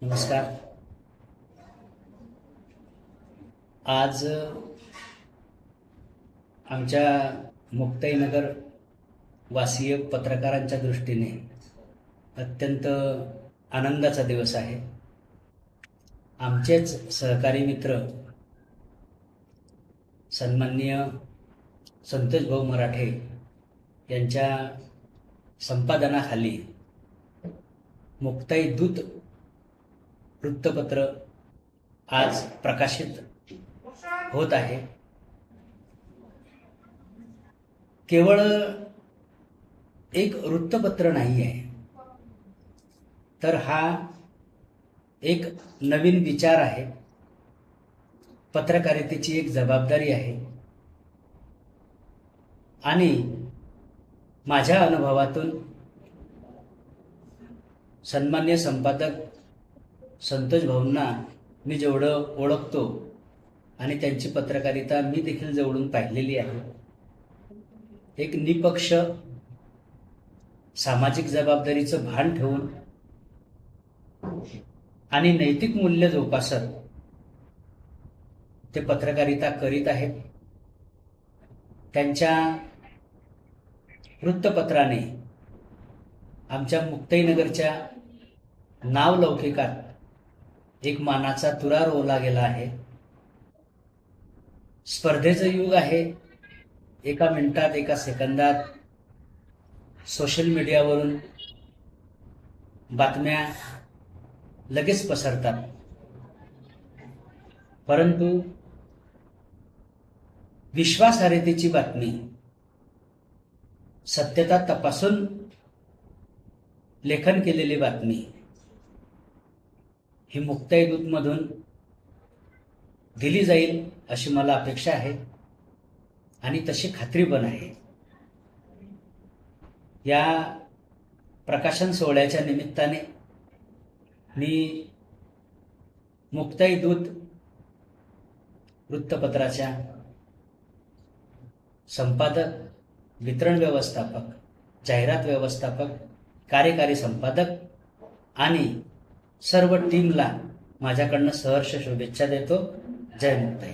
नमस्कार. आज आमच्या मुक्ताईनगर वासीय पत्रकारांच्या दृष्टीने अत्यंत आनंदाचा दिवस आहे. आमचेच सहकारी मित्र सन्माननीय संतोष भाऊ मराठे यांच्या संपादनाखाली मुक्ताई दूत वृत्तपत्र आज प्रकाशित होत आहे. केवळ एक वृत्तपत्र नाही आहे, तर हा एक नवीन विचार आहे. पत्रकारितेची एक जबाबदारी आहे आणि माझ्या अनुभवातून सन्मान्य संपादक संतोष भाऊंना मी जेवढं ओळखतो आणि त्यांची पत्रकारिता मी देखील जवळून पाहिलेली आहे, एक निपक्ष सामाजिक जबाबदारीचं भान ठेवून आणि नैतिक मूल्य जोपासत ते पत्रकारिता करीत आहेत. त्यांच्या वृत्तपत्राने आमच्या मुक्ताईनगरच्या नावलौकिकात एक मानाचा तुरा रोवला गेला आहे. स्पर्धेचं युग आहे. एका मिनिटात, एका सेकंदात सोशल मीडियावरून बातम्या लगेच पसरतात, परंतु विश्वासार्हतेची बातमी, सत्यता तपासून लेखन केलेली बातमी ही मुक्ताई दूतमधून दिली जाईल अशी मला अपेक्षा आहे आणि तशी खात्री पण आहे. या प्रकाशन सोहळ्याच्या निमित्ताने मी मुक्ताई दूत वृत्तपत्राच्या संपादक, वितरण व्यवस्थापक, जाहिरात व्यवस्थापक, कार्यकारी संपादक आणि सर्व टीमला माझ्याकडनं सहर्ष शुभेच्छा देतो. जय मुक्ताई.